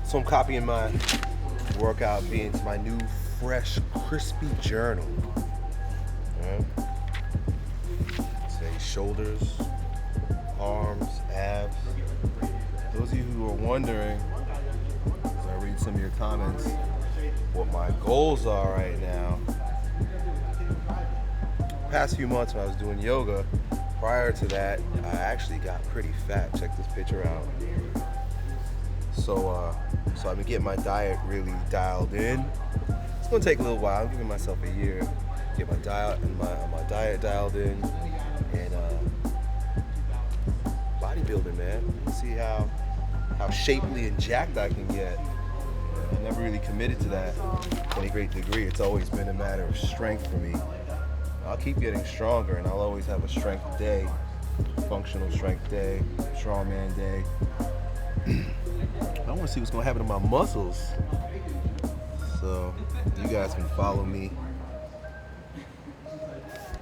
So I'm copying my workout being to my new fresh, crispy journal. Right? Say shoulders, arms, abs. Those of you who are wondering, as I read some of your comments, what my goals are right now. Past few months when I was doing yoga, prior to that, I actually got pretty fat. Check this picture out. So I've been getting my diet really dialed in. It's gonna take a little while. I'm giving myself a year. Get my diet and my diet dialed in, and bodybuilding, man. See how shapely and jacked I can get. I never really committed to that to any great degree. It's always been a matter of strength for me. I'll keep getting stronger, and I'll always have a strength day, functional strength day, strongman day. I want to see what's going to happen to my muscles. So you guys can follow me as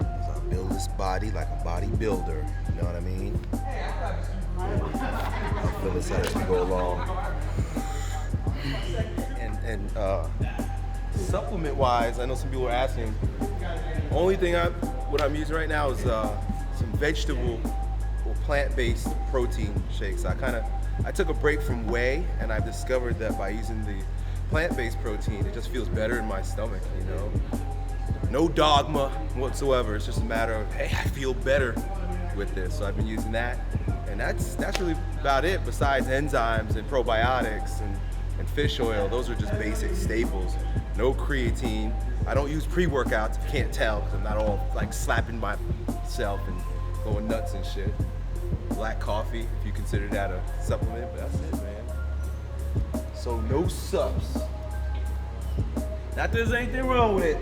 I build this body like a bodybuilder. You know what I mean? I'll feel this out as we go along. And supplement-wise, I know some people are asking. Only thing what I'm using right now is some vegetable or plant-based protein shakes. I took a break from whey, and I've discovered that by using the plant-based protein, it just feels better in my stomach, you know? No dogma whatsoever. It's just a matter of, hey, I feel better with this. So I've been using that, and that's really about it. Besides enzymes and probiotics and fish oil, those are just basic staples. No creatine. I don't use pre-workouts, if you can't tell, because I'm not all like slapping myself and going nuts and shit. Black coffee, if you consider that a supplement, but that's it, man. So no subs. Not that there's anything wrong with it.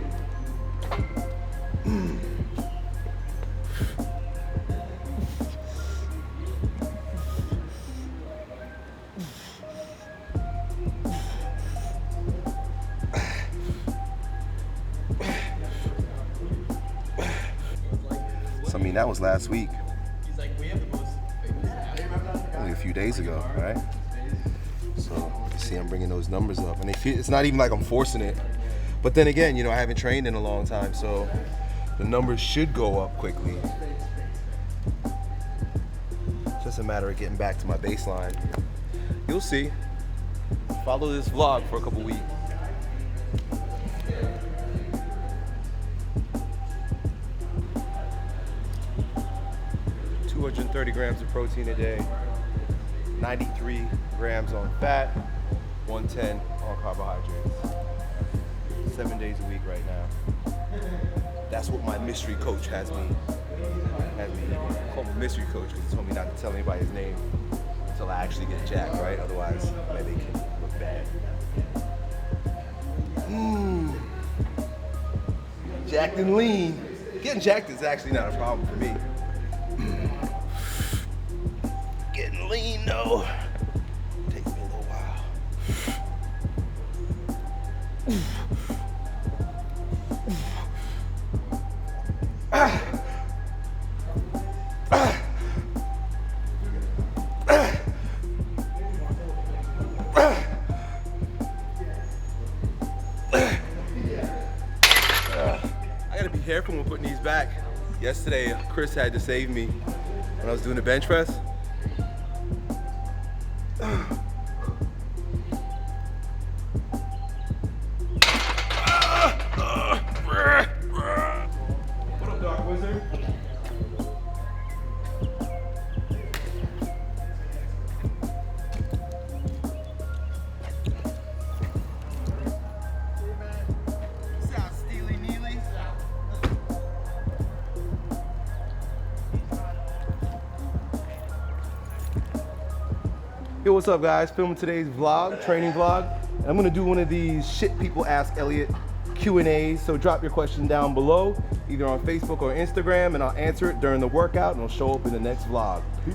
I mean, that was last week. Only a few days ago, right? So you see I'm bringing those numbers up, and it's not even like I'm forcing it. But then again, you know, I haven't trained in a long time, so the numbers should go up quickly. Just a matter of getting back to my baseline. You'll see. Follow this vlog for a couple weeks. 230 grams of protein a day, 93 grams on fat, 110 on carbohydrates. 7 days a week right now. That's what my mystery coach has me eating. I call him a mystery coach because he told me not to tell anybody his name until I actually get jacked, right? Otherwise, maybe it can look bad. Jacked and lean. Getting jacked is actually not a problem for me. Getting lean though takes me a little while. I gotta be careful when putting these back. Yesterday, Chris had to save me when I was doing the bench press. What up, Dark Wizard? Yo, what's up guys? Filming today's vlog, training vlog. And I'm gonna do one of these shit people ask Elliott Q&As. So drop your question down below, either on Facebook or Instagram, and I'll answer it during the workout and it'll show up in the next vlog. Peace.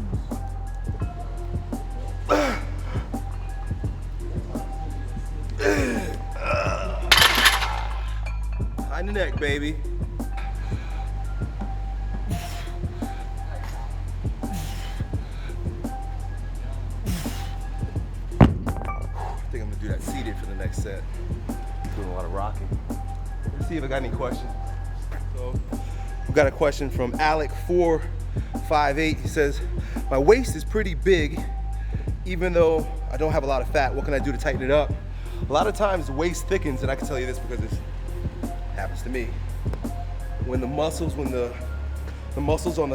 Behind the neck, baby. I think I'm do that seated for the next set. Doing a lot of rocking. Let's see if I got any questions. So, we got a question from Alec458. He says, my waist is pretty big, even though I don't have a lot of fat. What can I do to tighten it up? A lot of times the waist thickens, and I can tell you this because it happens to me. When the muscles on the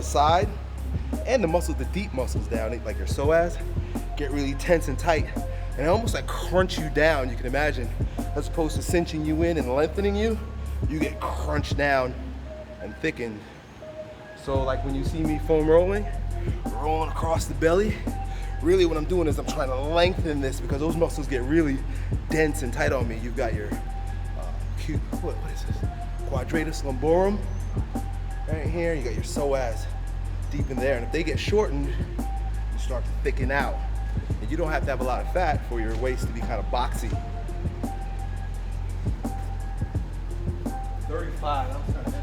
side and the deep muscles down, like your psoas, get really tense and tight, and almost like crunch you down. You can imagine, as opposed to cinching you in and lengthening you, you get crunched down and thickened. So like when you see me foam rolling across the belly, really what I'm doing is I'm trying to lengthen this because those muscles get really dense and tight on me. You've got your what is this? Quadratus lumborum right here. You got your psoas deep in there, and if they get shortened, you start to thicken out. And you don't have to have a lot of fat for your waist to be kind of boxy. 35, that was kind of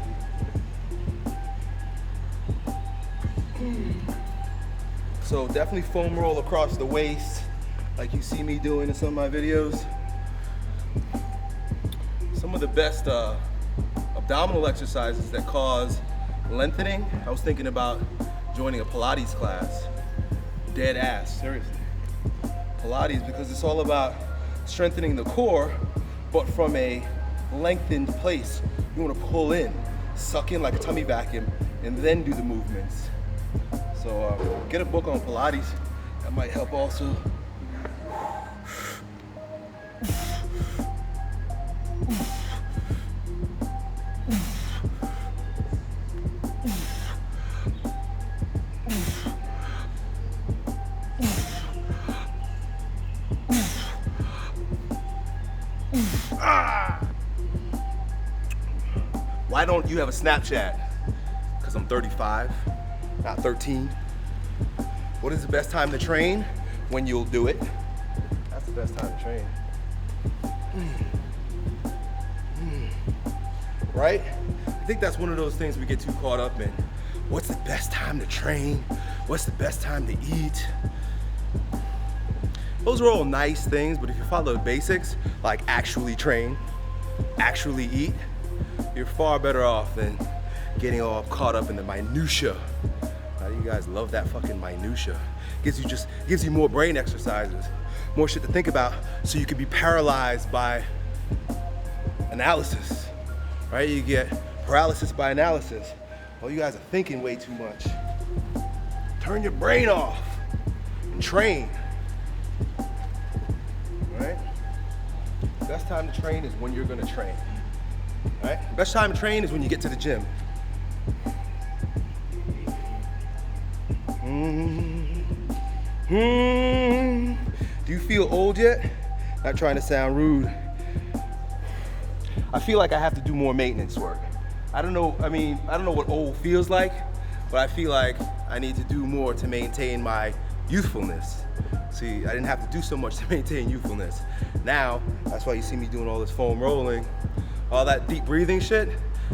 heavy. So definitely foam roll across the waist, like you see me doing in some of my videos. Some of the best abdominal exercises that cause lengthening. I was thinking about joining a Pilates class. Dead ass, seriously. Pilates, because it's all about strengthening the core, but from a lengthened place. You want to pull in, suck in like a tummy vacuum, and then do the movements. So get a book on Pilates. That might help also. Why don't you have a Snapchat? Because I'm 35, not 13. What is the best time to train? When you'll do it. That's the best time to train. Right? I think that's one of those things we get too caught up in. What's the best time to train? What's the best time to eat? Those are all nice things, but if you follow the basics, like actually train, actually eat, you're far better off than getting all caught up in the minutia. You guys love that fucking minutia. Gives you more brain exercises, more shit to think about, so you can be paralyzed by analysis, right? You get paralysis by analysis. Well, you guys are thinking way too much. Turn your brain off and train, right? Best time to train is when you're gonna train, right? Best time to train is when you get to the gym. Do you feel old yet? Not trying to sound rude. I feel like I have to do more maintenance work. I don't know what old feels like, but I feel like I need to do more to maintain my youthfulness. See, I didn't have to do so much to maintain youthfulness. Now, that's why you see me doing all this foam rolling, all that deep breathing shit.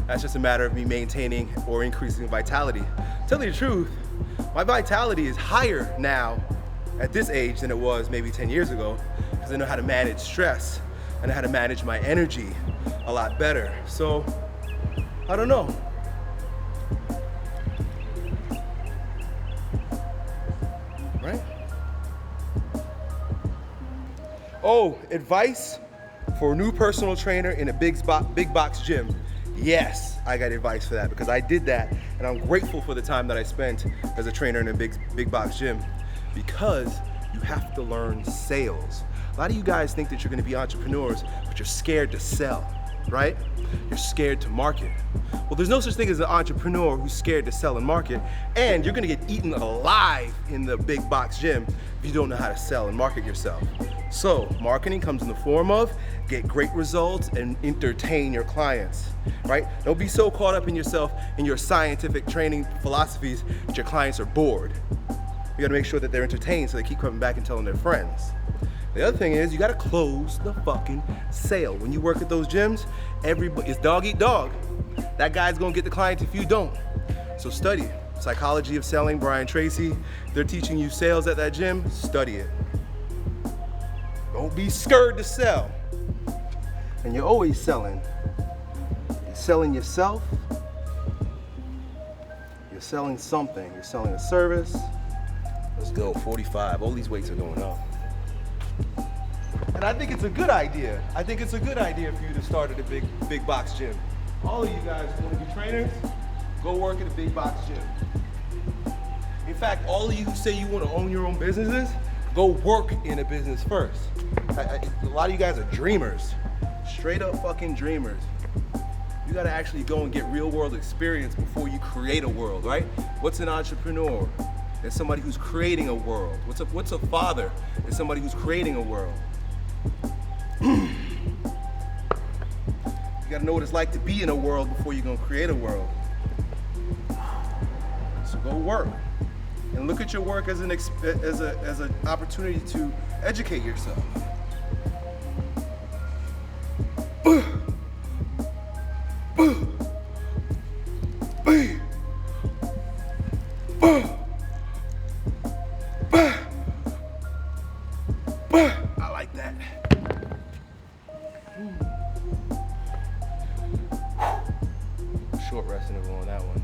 That's just a matter of me maintaining or increasing vitality. Tell you the truth, my vitality is higher now at this age than it was maybe 10 years ago, because I know how to manage stress and how to manage my energy a lot better. So, I don't know. Right? Oh, advice for a new personal trainer in a big box gym. Yes, I got advice for that because I did that, and I'm grateful for the time that I spent as a trainer in a big box gym, because you have to learn sales. A lot of you guys think that you're gonna be entrepreneurs, but you're scared to sell, right? You're scared to market. Well, there's no such thing as an entrepreneur who's scared to sell and market, and you're gonna get eaten alive in the big box gym if you don't know how to sell and market yourself. So, marketing comes in the form of get great results and entertain your clients, right? Don't be so caught up in yourself and your scientific training philosophies that your clients are bored. You gotta make sure that they're entertained so they keep coming back and telling their friends. The other thing is you gotta close the fucking sale. When you work at those gyms, it's dog eat dog. That guy's gonna get the client if you don't. So study it. Psychology of Selling, Brian Tracy. They're teaching you sales at that gym, study it. Don't Don't be scared to sell. And you're always selling. You're selling yourself. You're selling something. You're selling a service. Let's go, 45. All these weights are going up. And I think it's a good idea. I think it's a good idea for you to start at a big box gym. All of you guys who want to be trainers, go work at a big box gym. In fact, all of you who say you want to own your own businesses, go work in a business first. A lot of you guys are dreamers. Straight up fucking dreamers. You gotta actually go and get real world experience before you create a world, right? What's an entrepreneur? It's somebody who's creating a world. What's a father? It's somebody who's creating a world. You gotta know what it's like to be in a world before you're gonna create a world. So go work. And look at your work as an opportunity to educate yourself. I like that. Short rest interval on that one.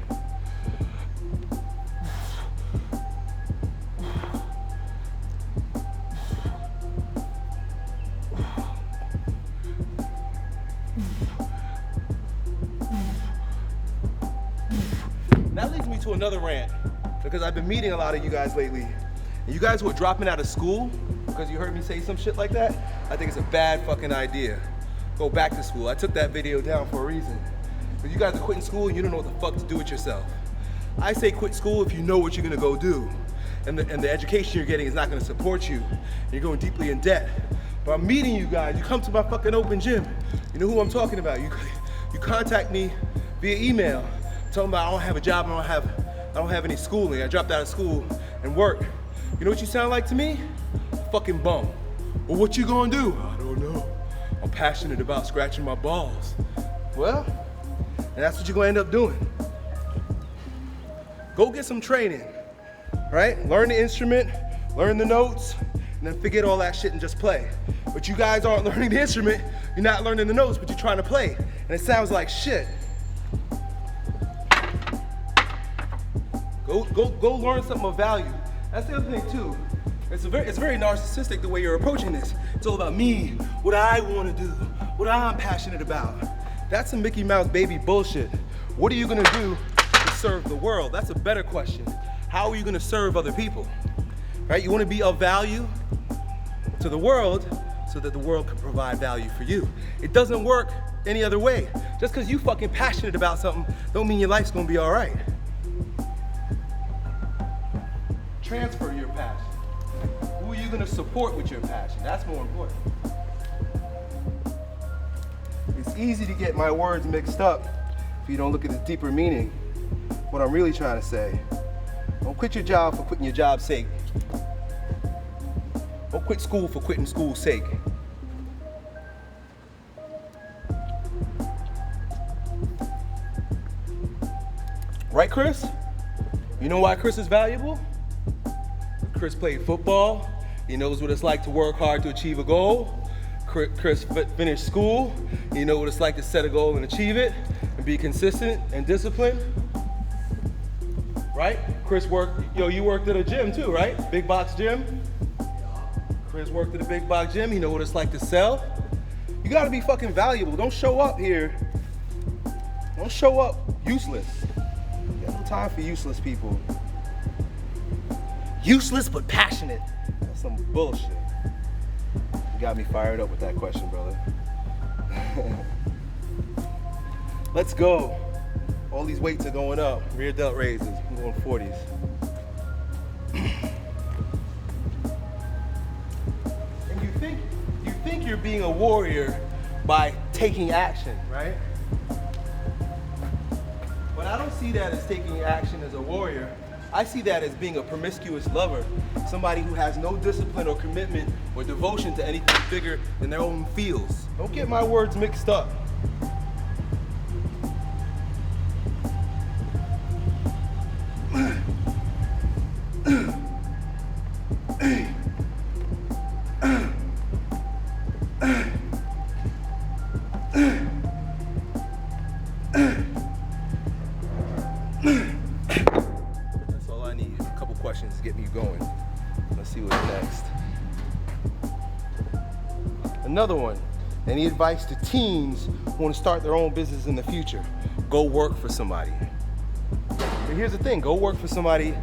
That leads me to another rant, because I've been meeting a lot of you guys lately. And you guys who are dropping out of school because you heard me say some shit like that, I think it's a bad fucking idea. Go back to school. I took that video down for a reason. Because you guys are quitting school and you don't know what the fuck to do with yourself. I say quit school if you know what you're gonna go do. And the education you're getting is not gonna support you. And you're going deeply in debt. But I'm meeting you guys. You come to my fucking open gym. You know who I'm talking about. You contact me via email. Tell them I don't have a job, I don't have any schooling. I dropped out of school and work. You know what you sound like to me? A fucking bum. Well, what you gonna do? I don't know. I'm passionate about scratching my balls. Well, and that's what you're gonna end up doing. Go get some training, right? Learn the instrument, learn the notes, and then forget all that shit and just play. But you guys aren't learning the instrument, you're not learning the notes, but you're trying to play. And it sounds like shit. Go learn something of value. That's the other thing too. It's very narcissistic the way you're approaching this. It's all about me, what I want to do, what I'm passionate about. That's some Mickey Mouse baby bullshit. What are you gonna do to serve the world? That's a better question. How are you gonna serve other people? Right? You wanna be of value to the world so that the world can provide value for you. It doesn't work any other way. Just because you fucking passionate about something don't mean your life's gonna be all right. Transfer your passion. Who are you gonna support with your passion? That's more important. It's easy to get my words mixed up if you don't look at the deeper meaning. What I'm really trying to say. Don't quit your job for quitting your job's sake. Don't quit school for quitting school's sake. Right, Chris? You know why Chris is valuable? Chris played football. He knows what it's like to work hard to achieve a goal. Chris finished school. He knows what it's like to set a goal and achieve it and be consistent and disciplined. Right? Chris worked, you worked at a gym too, right? Big box gym. Chris worked at a big box gym. He knows what it's like to sell. You gotta be fucking valuable. Don't show up here. Don't show up useless. You got no time for useless people. Useless but passionate. That's some bullshit. You got me fired up with that question, brother. Let's go. All these weights are going up. Rear delt raises. I'm going 40s. And you think you're being a warrior by taking action, right? But I don't see that as taking action as a warrior. I see that as being a promiscuous lover, somebody who has no discipline or commitment or devotion to anything bigger than their own feels. Don't get my words mixed up. That's all I need. A couple questions to get me going. Let's see what's next. Another one. Any advice to teens who want to start their own business in the future? Go work for somebody. But here's the thing, go work for somebody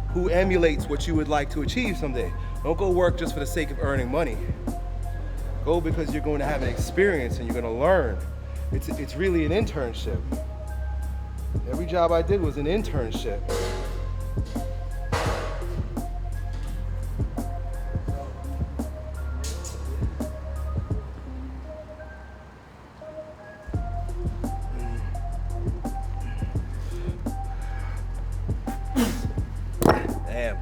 who emulates what you would like to achieve someday. Don't go work just for the sake of earning money. Go because you're going to have an experience and you're going to learn. It's really an internship. Every job I did was an internship. Damn.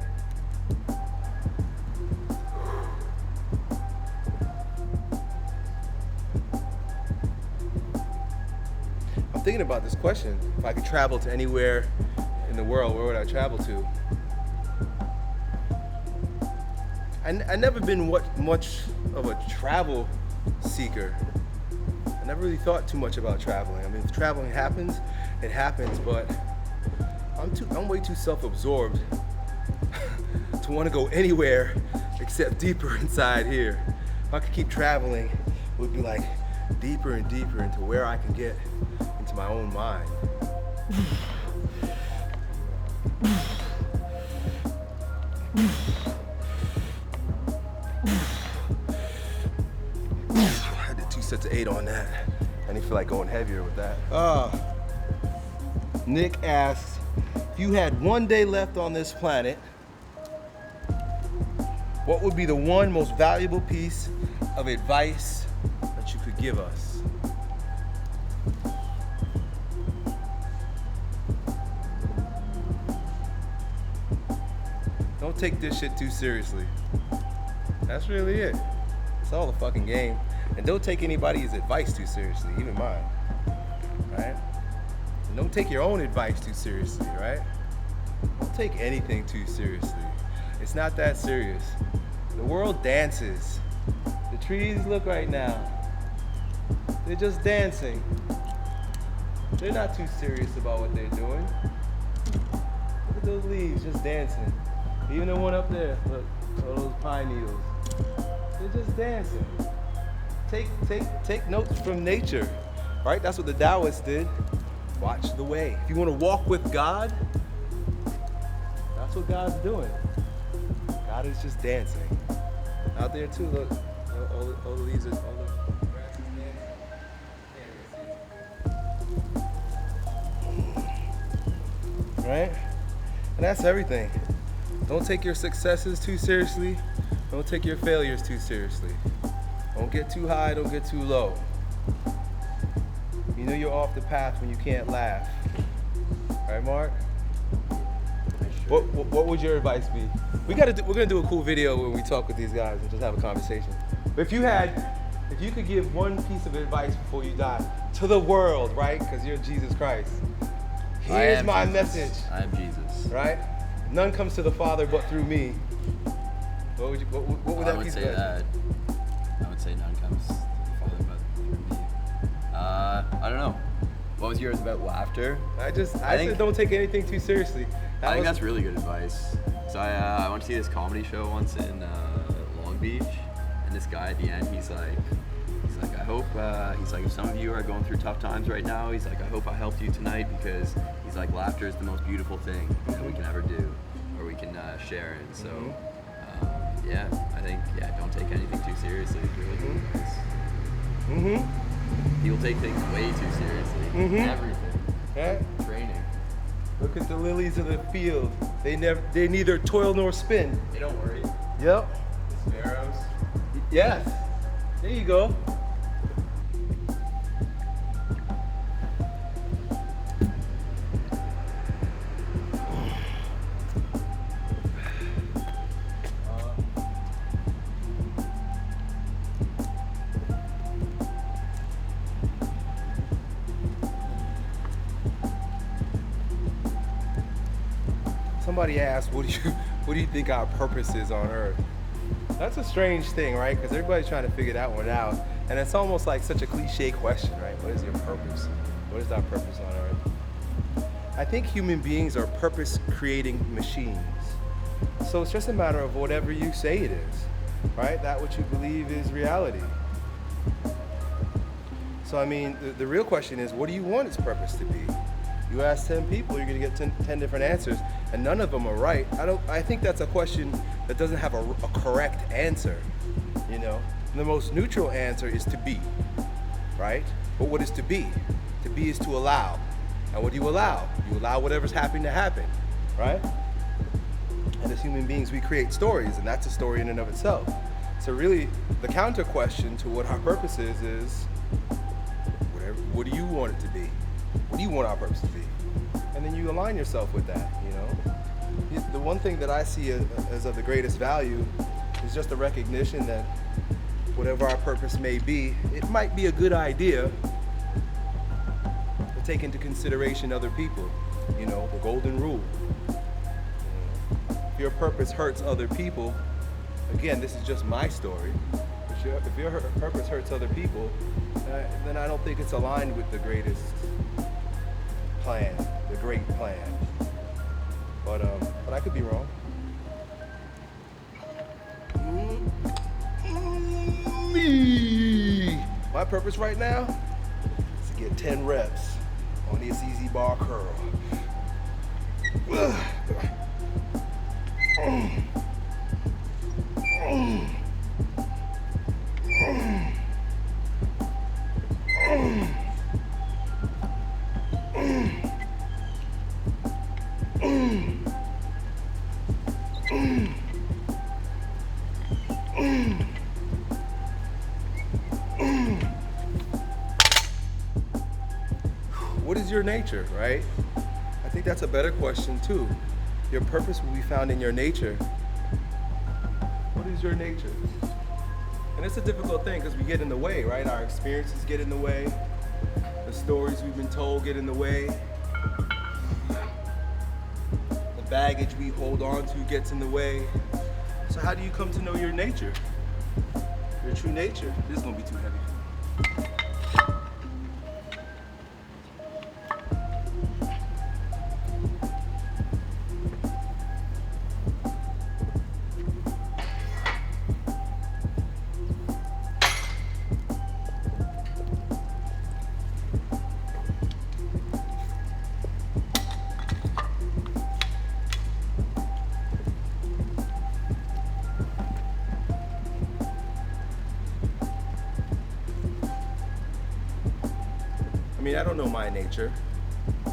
I'm thinking about this question. If I could travel to anywhere in the world, where would I travel to? I never been much of a travel seeker. I never really thought too much about traveling. I mean, if traveling happens, it happens, but I'm way too self-absorbed to want to go anywhere except deeper inside here. If I could keep traveling, it would be like deeper and deeper into where I can get into my own mind. I did 2 sets of 8 on that. I didn't feel like going heavier with that. Nick asks, if you had 1 day left on this planet, what would be the one most valuable piece of advice that you could give us? Don't take this shit too seriously. That's really it. It's all a fucking game. And don't take anybody's advice too seriously, even mine. Right? And don't take your own advice too seriously, right? Don't take anything too seriously. It's not that serious. The world dances. The trees look right now. They're just dancing. They're not too serious about what they're doing. Look at those leaves just dancing. Even the one up there, look, all those pine needles. They're just dancing. Take notes from nature, right? That's what the Taoists did. Watch the way. If you want to walk with God, that's what God's doing. God is just dancing. Out there too, look, all the leaves, all the grass is dancing. Right? And that's everything. Don't take your successes too seriously. Don't take your failures too seriously. Don't get too high, don't get too low. You know you're off the path when you can't laugh. Right, Mark? What would your advice be? We're gonna do a cool video when we talk with these guys and just have a conversation. But if you could give one piece of advice before you die to the world, right? Because you're Jesus Christ. Here's my message. I am Jesus. Right? None comes to the Father but through me. What would that piece of advice? I would say none comes to the Father but through me. I don't know. What was yours about laughter? I said don't take anything too seriously. I think that's really good advice. So I went to see this comedy show once in Long Beach, and this guy at the end, he's like, I hope, he's like, if some of you are going through tough times right now, he's like, I hope I helped you tonight, because he's like, laughter is the most beautiful thing that we can ever do, or we can share in. So, yeah, I think, don't take anything too seriously. It's really people take things way too seriously. Everything. Yeah. Training. Look at the lilies of the field. They neither toil nor spin. They don't worry. Yep. The sparrows. Yes. There you go. Somebody asked, what do you think our purpose is on Earth? That's a strange thing, right? Because everybody's trying to figure that one out. And it's almost like such a cliche question, right? What is your purpose? What is our purpose on earth? I think human beings are purpose-creating machines. So it's just a matter of whatever you say it is, right? That what you believe is reality. So I mean, the real question is, what do you want its purpose to be? You ask 10 people, you're gonna get 10 different answers, and none of them are right. I think that's a question that doesn't have a correct answer, you know? The most neutral answer is to be, right? But what is to be? To be is to allow. And what do you allow? You allow whatever's happening to happen, right? And as human beings, we create stories, and that's a story in and of itself. So really, the counter question to what our purpose is what do you want it to be? What do you want our purpose to be? And then you align yourself with that, you know? The one thing that I see as of the greatest value is just a recognition that whatever our purpose may be, it might be a good idea to take into consideration other people, you know, the golden rule. If your purpose hurts other people, again, this is just my story. If your purpose hurts other people, then I don't think it's aligned with the greatest plan, the great plan. But I could be wrong. My purpose right now is to get 10 reps on this easy bar curl. What is your nature, right? I think that's a better question too. Your purpose will be found in your nature. What is your nature? And it's a difficult thing because we get in the way, right? Our experiences get in the way. The stories we've been told get in the way. The baggage we hold on to gets in the way. So how do you come to know your nature? Your true nature? This is gonna be too heavy. I mean, I don't know my nature. I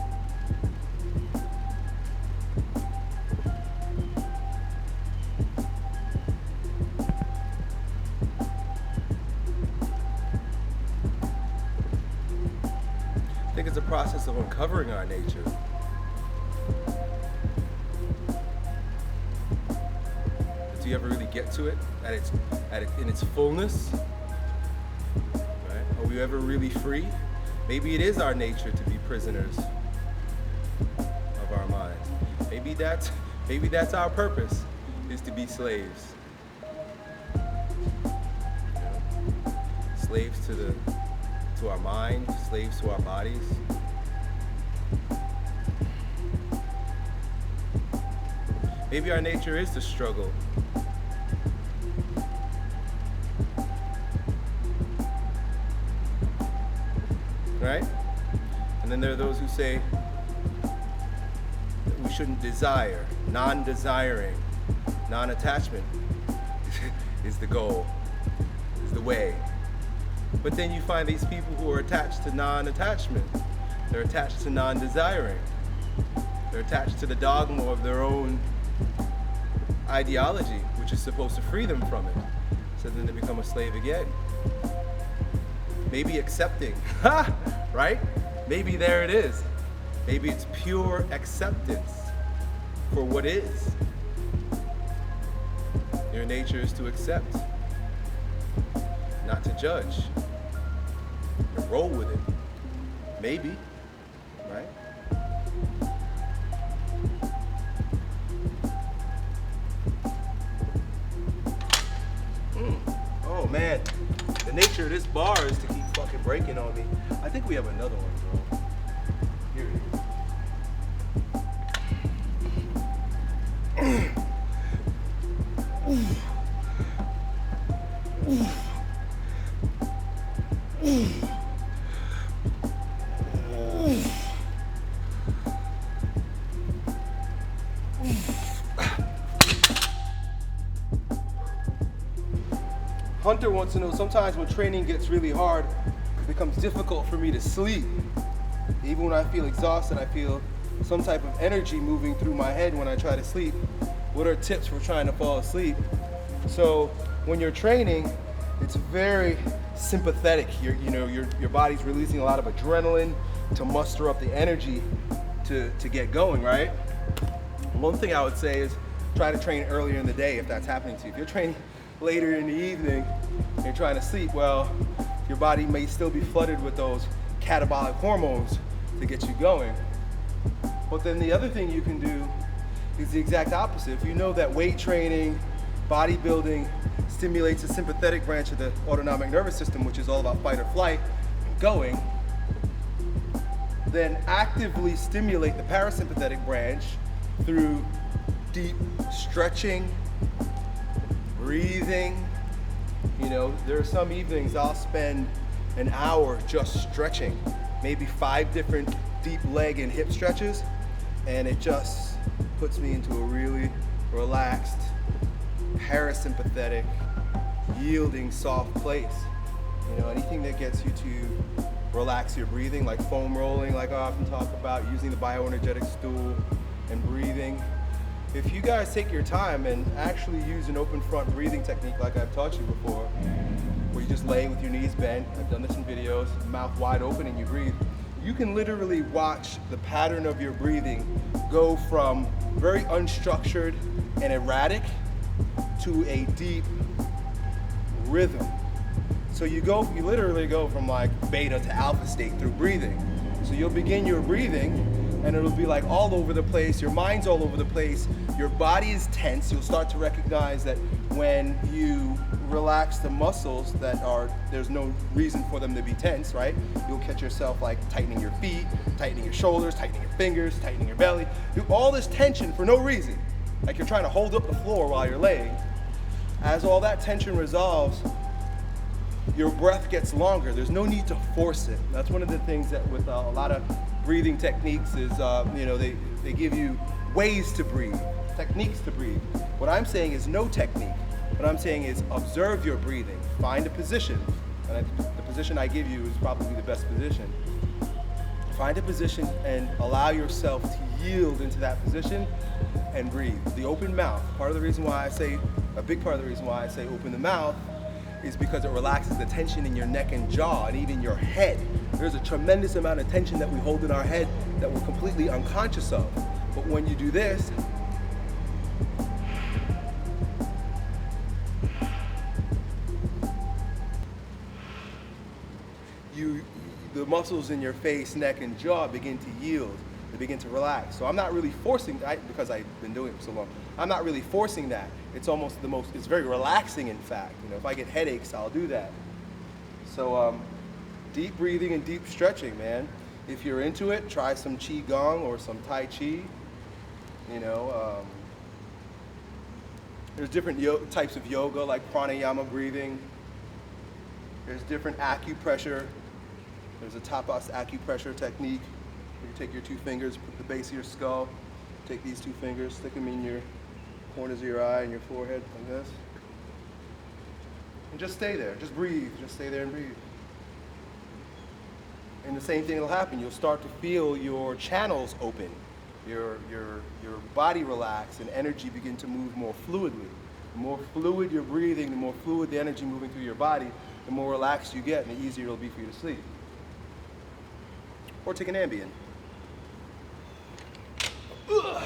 think it's a process of uncovering our nature. Do you ever really get to it in its fullness? Right? Are we ever really free? Maybe it is our nature to be prisoners of our minds. Maybe that's our purpose, is to be slaves. You know? Slaves to our mind, slaves to our bodies. Maybe our nature is to struggle. Right? And then there are those who say that we shouldn't desire. Non-desiring, non-attachment is the goal, is the way. But then you find these people who are attached to non-attachment. They're attached to non-desiring. They're attached to the dogma of their own ideology, which is supposed to free them from it. So then they become a slave again. Maybe accepting, right? Maybe there it is. Maybe it's pure acceptance for what is. Your nature is to accept, not to judge, to roll with it. Maybe, right? the nature of this bar is to keep fucking breaking on me. I think we have another one, bro. Here it is. Hunter wants to know, sometimes when training gets really hard, it becomes difficult for me to sleep. Even when I feel exhausted, I feel some type of energy moving through my head when I try to sleep. What are tips for trying to fall asleep? So when you're training, it's very sympathetic. Your body's releasing a lot of adrenaline to muster up the energy to get going, right? One thing I would say is try to train earlier in the day if that's happening to you. If you're training later in the evening and you're trying to sleep, well, your body may still be flooded with those catabolic hormones to get you going. But then the other thing you can do is the exact opposite. If you know that weight training, bodybuilding stimulates the sympathetic branch of the autonomic nervous system, which is all about fight or flight, going, then actively stimulate the parasympathetic branch through deep stretching, breathing. There are some evenings I'll spend an hour just stretching, maybe 5 different deep leg and hip stretches, and it just puts me into a really relaxed, parasympathetic, yielding, soft place. Anything that gets you to relax your breathing, like foam rolling, like I often talk about, using the bioenergetic stool and breathing. If you guys take your time and actually use an open front breathing technique like I've taught you before, where you just lay with your knees bent, I've done this in videos, mouth wide open and you breathe, you can literally watch the pattern of your breathing go from very unstructured and erratic to a deep rhythm. So you literally go from like beta to alpha state through breathing. So you'll begin your breathing and it'll be like all over the place, your mind's all over the place, your body is tense. You'll start to recognize that when you relax the muscles there's no reason for them to be tense, right? You'll catch yourself like tightening your feet, tightening your shoulders, tightening your fingers, tightening your belly. Do all this tension for no reason, like you're trying to hold up the floor while you're laying. As all that tension resolves, your breath gets longer. There's no need to force it. That's one of the things that with a lot of breathing techniques is, they give you ways to breathe, techniques to breathe. What I'm saying is no technique. What I'm saying is observe your breathing. Find a position. And the position I give you is probably the best position. Find a position and allow yourself to yield into that position and breathe. The open mouth, a big part of the reason why I say open the mouth is because it relaxes the tension in your neck and jaw and even your head. There's a tremendous amount of tension that we hold in our head that we're completely unconscious of. But when you do this, the muscles in your face, neck, and jaw begin to yield. They begin to relax. So I'm not really forcing that, because I've been doing it for so long. I'm not really forcing that. It's almost it's very relaxing, in fact. If I get headaches, I'll do that. So deep breathing and deep stretching, man. If you're into it, try some Qigong or some Tai Chi. There's different types of yoga, like pranayama breathing. There's different acupressure. There's a tapas acupressure technique. You take your 2 fingers, put the base of your skull, take these 2 fingers, stick them in your corners of your eye and your forehead like this. And just stay there, just breathe, just stay there and breathe. And the same thing will happen. You'll start to feel your channels open, your body relax, and energy begin to move more fluidly. The more fluid you're breathing, the more fluid the energy moving through your body, the more relaxed you get and the easier it'll be for you to sleep. Or take an Ambien. Ugh.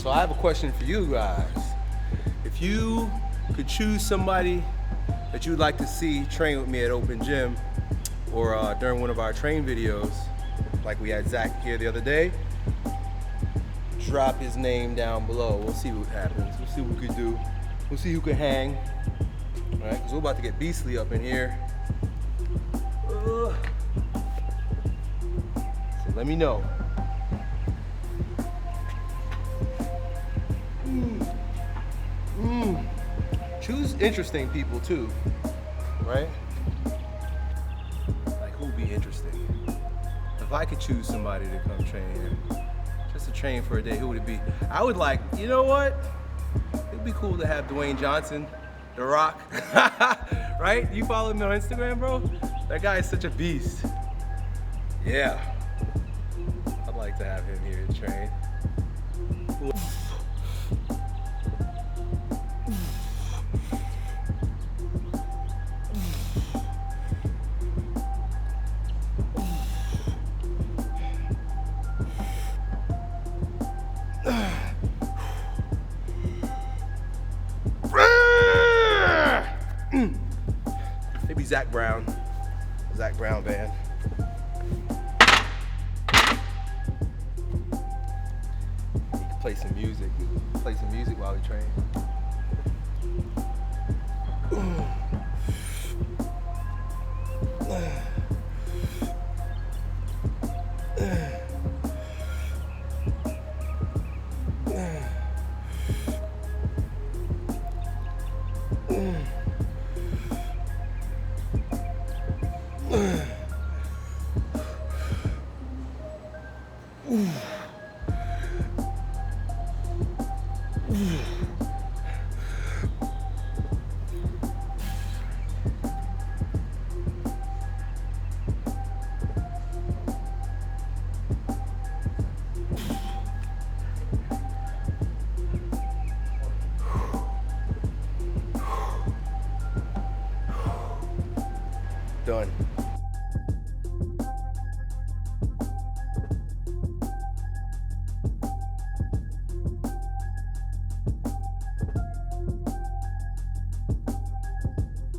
So I have a question for you guys. If you could choose somebody that you'd like to see train with me at Open Gym or during one of our train videos, like we had Zach here the other day, drop his name down below. We'll see what happens. We'll see what we can do. We'll see who can hang. All right, because we're about to get beastly up in here. So let me know. Choose interesting people too, right? Like who'd be interesting? If I could choose somebody to come train here, just to train for a day, who would it be? I would like, you know what? It'd be cool to have Dwayne Johnson, The Rock, right? You follow him on Instagram, bro? That guy is such a beast. Yeah. I'd like to have him here to train. Maybe Zach Brown band. He can play some music. Play some music while we train. Done.